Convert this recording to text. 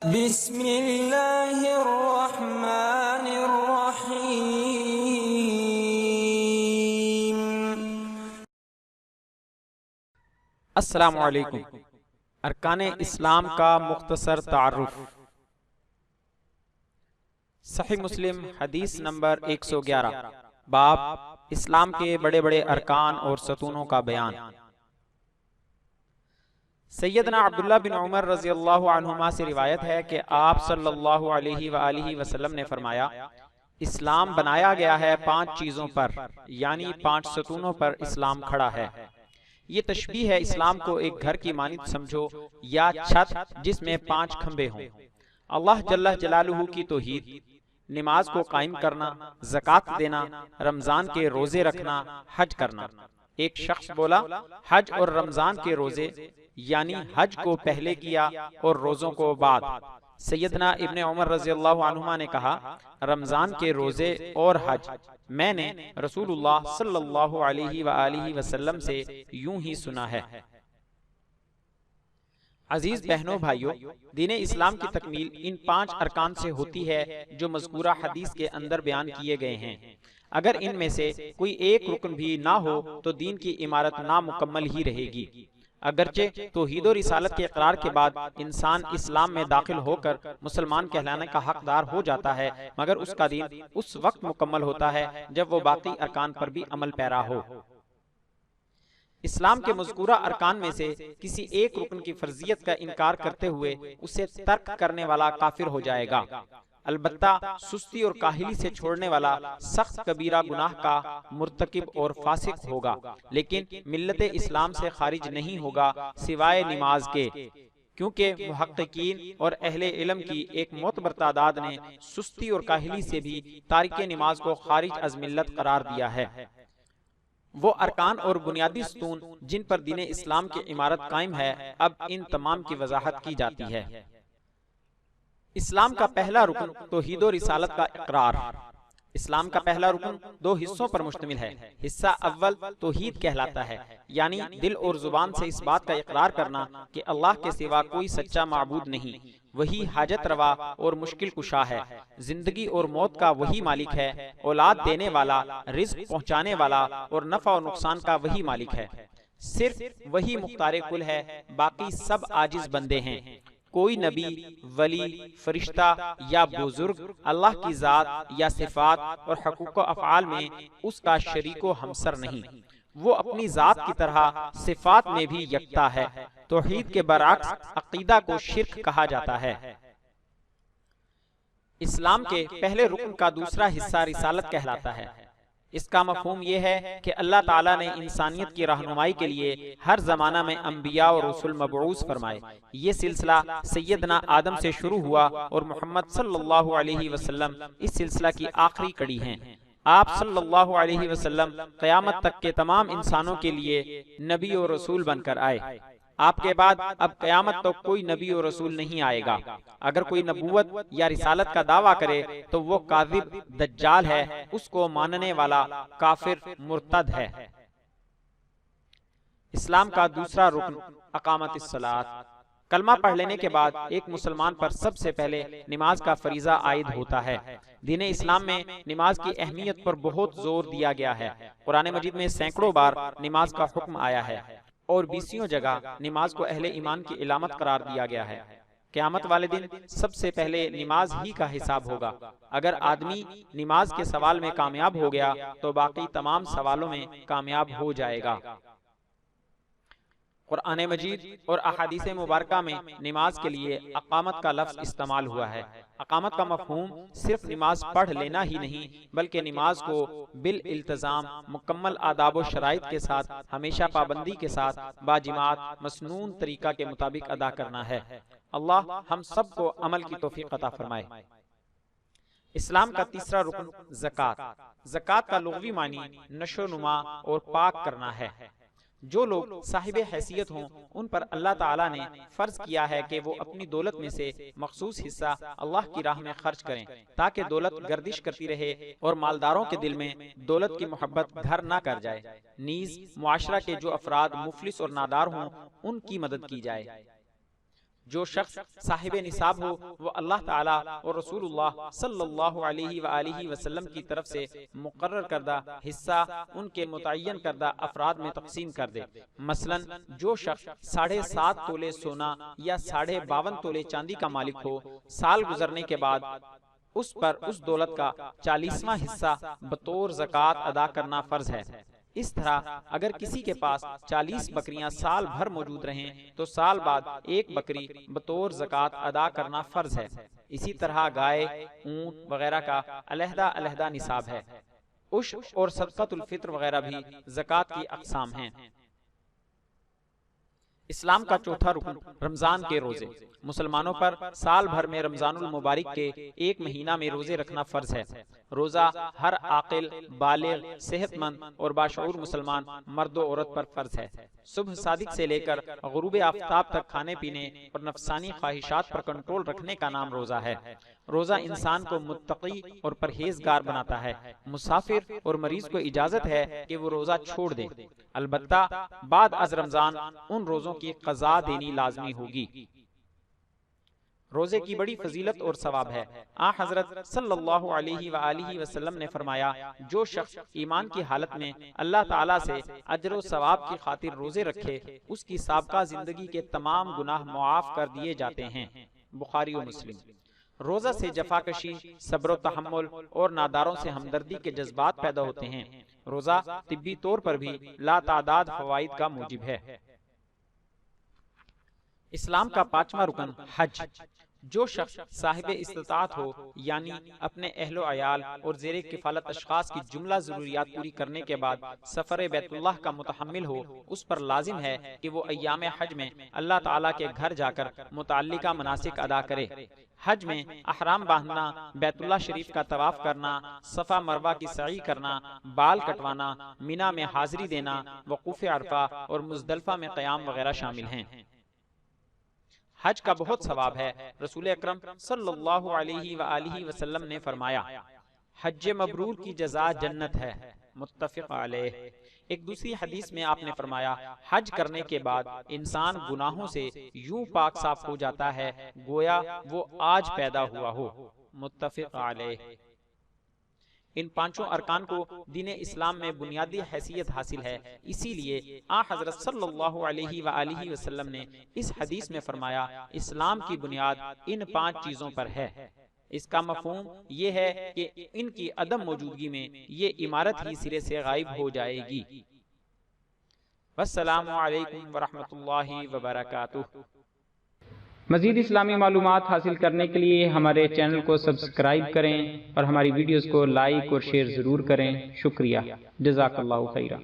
بسم اللہ الرحمن الرحیم۔ السلام علیکم۔ ارکان اسلام کا مختصر تعارف۔ صحیح مسلم حدیث نمبر 111، باب اسلام کے بڑے بڑے ارکان اور ستونوں کا بیان۔ سیدنا عبداللہ بن عمر رضی اللہ عنہما سے روایت ہے کہ آپ صلی اللہ علیہ وآلہ وسلم نے فرمایا، اسلام بنایا گیا ہے 5 چیزوں پر، یعنی 5 ستونوں پر اسلام کھڑا ہے۔ یہ تشبیہ ہے اسلام کو ایک گھر کی مانند سمجھو یا چھت جس میں 5 کھمبے ہوں۔ اللہ جل جلالہ کی توحید، نماز کو قائم کرنا، زکوٰۃ دینا، رمضان کے روزے رکھنا، حج کرنا۔ ایک شخص بولا، حج اور رمضان کے روزے، یعنی حج کو پہلے کیا اور روزوں کو بعد۔ سیدنا ابن عمر رضی اللہ عنہما نے کہا، رمضان کے روزے اور حج میں نے رسول اللہ صلی اللہ علیہ وآلہ وسلم سے یوں ہی سنا ہے۔ عزیز بہنوں بھائیوں، دین اسلام کی تکمیل ان 5 ارکان سے ہوتی ہے جو مذکورہ حدیث کے اندر بیان کیے گئے ہیں۔ اگر ان میں سے کوئی ایک رکن بھی نہ ہو تو دین کی عمارت نامکمل ہی رہے گی۔ اگرچہ توحید و رسالت کے اقرار کے بعد انسان اسلام میں داخل ہو کر مسلمان کہلانے کا حقدار ہو جاتا ہے، مگر اس کا دین اس وقت مکمل ہوتا ہے جب وہ باقی ارکان پر بھی عمل پیرا ہو۔ اسلام کے مذکورہ ارکان میں سے کسی ایک رکن کی فرضیت کا انکار کرتے ہوئے اسے ترک کرنے والا کافر ہو جائے گا۔ البتہ سستی اور کاہلی سے چھوڑنے والا سخت کبیرہ گناہ کا مرتکب اور فاسق ہوگا، لیکن ملت اسلام سے خارج نہیں ہوگا سوائے نماز کے، کیونکہ محققین اور اہل علم کی ایک معتبر تعداد نے سستی اور کاہلی سے بھی تارک نماز کو خارج از ملت قرار دیا ہے۔ وہ ارکان اور بنیادی ستون جن پر دین اسلام کی عمارت قائم ہے، اب ان تمام کی وضاحت کی جاتی ہے۔ اسلام کا پہلا رکن توحید و رسالت کا اقرار۔ اسلام کا پہلا رکن 2 حصوں پر مشتمل ہے۔ حصہ اول توحید کہلاتا ہے، یعنی دل اور زبان سے اس بات کا اقرار کرنا کہ اللہ کے سوا کوئی سچا معبود نہیں، وہی حاجت روا اور مشکل کشا ہے، زندگی اور موت کا وہی مالک ہے، اولاد دینے والا، رزق پہنچانے والا اور نفع و نقصان کا وہی مالک ہے۔ صرف وہی مختار کل ہے، باقی سب عاجز بندے ہیں۔ کوئی نبی، ولی، فرشتہ یا بزرگ اللہ کی ذات یا صفات اور حقوق و افعال میں اس کا شریک و ہمسر نہیں۔ وہ اپنی ذات کی طرح صفات میں بھی یکتا ہے۔ توحید کے برعکس عقیدہ کو شرک کہا جاتا ہے۔ اسلام کے پہلے رکن کا دوسرا حصہ رسالت کہلاتا ہے۔ اس کا مفہوم یہ ہے کہ اللہ تعالیٰ نے انسانیت کی رہنمائی کے لیے ہر زمانہ میں انبیاء اور رسول مبعوث فرمائے۔ یہ سلسلہ سیدنا آدم سے شروع ہوا اور محمد صلی اللہ علیہ وسلم اس سلسلہ کی آخری کڑی ہیں۔ آپ صلی اللہ علیہ وسلم قیامت تک کے تمام انسانوں کے لیے نبی اور رسول بن کر آئے۔ آپ کے بعد اب قیامت تک کوئی نبی اور رسول نہیں آئے گا۔ اگر کوئی نبوت یا رسالت کا دعویٰ کرے تو وہ کاذب، دجال ہے، اس کو ماننے والا کافر، مرتد ہے۔ اسلام کا دوسرا رکن اقامت الصلاۃ۔ کلمہ پڑھ لینے کے بعد ایک مسلمان پر سب سے پہلے نماز کا فریضہ عائد ہوتا ہے۔ دین اسلام میں نماز کی اہمیت پر بہت زور دیا گیا ہے۔ قرآن مجید میں سینکڑوں بار نماز کا حکم آیا ہے اور 20 جگہ نماز کو اہل ایمان کی علامت قرار دیا گیا ہے۔ قیامت والے دن سب سے پہلے نماز ہی کا حساب ہوگا۔ اگر آدمی نماز کے سوال میں کامیاب ہو گیا تو باقی تمام سوالوں میں کامیاب ہو جائے گا۔ قرآن مجید اور احادیث مبارکہ میں نماز کے لیے اقامت کا لفظ استعمال ہوا ہے۔ اقامت کا مفہوم صرف نماز پڑھ لینا ہی نہیں، بلکہ نماز کو بالالتزام، مکمل آداب و شرائط کے ساتھ، ہمیشہ پابندی کے ساتھ، باجماعت، مسنون طریقہ کے مطابق ادا کرنا ہے۔ اللہ ہم سب کو عمل کی توفیق عطا فرمائے۔ اسلام کا تیسرا رکن زکوٰۃ۔ زکوٰۃ کا لغوی معنی نشو و نما اور پاک کرنا ہے۔ جو لوگ صاحب حیثیت ہوں ان پر اللہ تعالیٰ نے فرض کیا ہے کہ وہ اپنی دولت میں سے مخصوص حصہ اللہ کی راہ میں خرچ کریں، تاکہ دولت گردش کرتی رہے اور مالداروں کے دل میں دولت کی محبت گھر نہ کر جائے۔ نیز معاشرہ کے جو افراد مفلس اور نادار ہوں ان کی مدد کی جائے۔ جو شخص صاحب نصاب ہو وہ اللہ تعالیٰ اور رسول اللہ صلی اللہ علیہ وآلہ وسلم کی طرف سے مقرر کردہ حصہ ان کے متعین کردہ افراد میں تقسیم کر دے۔ مثلا جو شخص 7.5 تولے سونا یا 52.5 تولے چاندی کا مالک ہو، سال گزرنے کے بعد اس پر اس دولت کا 40واں حصہ بطور زکوٰۃ ادا کرنا فرض ہے۔ اس طرح اگر کسی کے پاس 40 بکریاں سال بھر موجود رہیں تو سال بعد ایک بکری بطور زکوٰۃ ادا کرنا فرض ہے۔ اسی طرح گائے، اونٹ وغیرہ کا علیحدہ علیحدہ نصاب ہے۔ عشر اور صدقۃ الفطر وغیرہ بھی زکوٰۃ کی اقسام ہیں۔ اسلام کا چوتھا رکن رمضان کے روزے۔ مسلمانوں پر سال بھر میں رمضان المبارک کے ایک مہینہ میں روزے رکھنا فرض ہے۔ روزہ ہر عاقل، بالغ، صحت مند اور باشعور مسلمان مرد و عورت پر فرض ہے۔ صبح صادق سے لے کر غروب آفتاب تک کھانے پینے اور نفسانی خواہشات پر کنٹرول رکھنے کا نام روزہ ہے۔ روزہ انسان کو متقی اور پرہیزگار بناتا ہے۔ مسافر اور مریض کو اجازت ہے کہ وہ روزہ چھوڑ دے، البتہ بعد از رمضان ان روزوں کی قضا دینی لازمی ہوگی۔ روزے کی بڑی فضیلت اور ثواب ہے۔ حضرت صلی اللہ علیہ وآلہ وسلم نے فرمایا، جو شخص ایمان کی حالت میں اللہ تعالیٰ سے اجر و ثواب کی خاطر روزے رکھے، اس کی سابقہ زندگی کے تمام گناہ معاف کر دیے جاتے ہیں۔ بخاری و مسلم۔ روزہ سے جفاکشی، صبر و تحمل اور ناداروں سے ہمدردی کے جذبات پیدا ہوتے ہیں۔ روزہ طبی طور پر بھی لاتعداد فوائد کا موجب ہے۔ اسلام کا پانچواں رکن حج۔ جو شخص صاحب استطاعت ہو، یعنی اپنے اہل و عیال اور زیر کفالت اشخاص کی جملہ ضروریات پوری کرنے کے بعد سفر بیت اللہ کا متحمل ہو، اس پر لازم ہے کہ وہ ایام حج میں اللہ تعالیٰ کے گھر جا کر متعلقہ مناسک ادا کرے۔ حج میں احرام باندھنا، بیت اللہ شریف کا طواف کرنا، صفا مروہ کی سعی کرنا، بال کٹوانا، مینا میں حاضری دینا، وقوف عرفہ اور مزدلفہ میں قیام وغیرہ شامل ہیں۔ حج کا بہت ثواب ہے۔ رسول اکرم صلی اللہ علیہ وآلہ وسلم نے فرمایا، حج مبرور کی جزا جنت ہے، متفق علیہ۔ ایک دوسری حدیث میں آپ نے فرمایا، حج کرنے کے بعد انسان گناہوں سے یوں پاک صاف ہو جاتا ہے گویا وہ آج پیدا ہوا ہو، متفق علیہ۔ ان پانچوں ارکان کو دین اسلام میں بنیادی حیثیت حاصل ہے، اسی لیے حضرت صلی اللہ علیہ وآلہ وسلم نے اس حدیث میں فرمایا، اسلام کی بنیاد ان 5 چیزوں پر ہے۔ اس کا مفہوم یہ ہے کہ ان کی عدم موجودگی میں یہ عمارت ہی سرے سے غائب ہو جائے گی۔ والسلام علیکم ورحمۃ اللہ وبرکاتہ۔ مزید اسلامی معلومات حاصل کرنے کے لیے ہمارے چینل کو سبسکرائب کریں اور ہماری ویڈیوز کو لائک اور شیئر ضرور کریں۔ شکریہ، جزاک اللہ خیرہ۔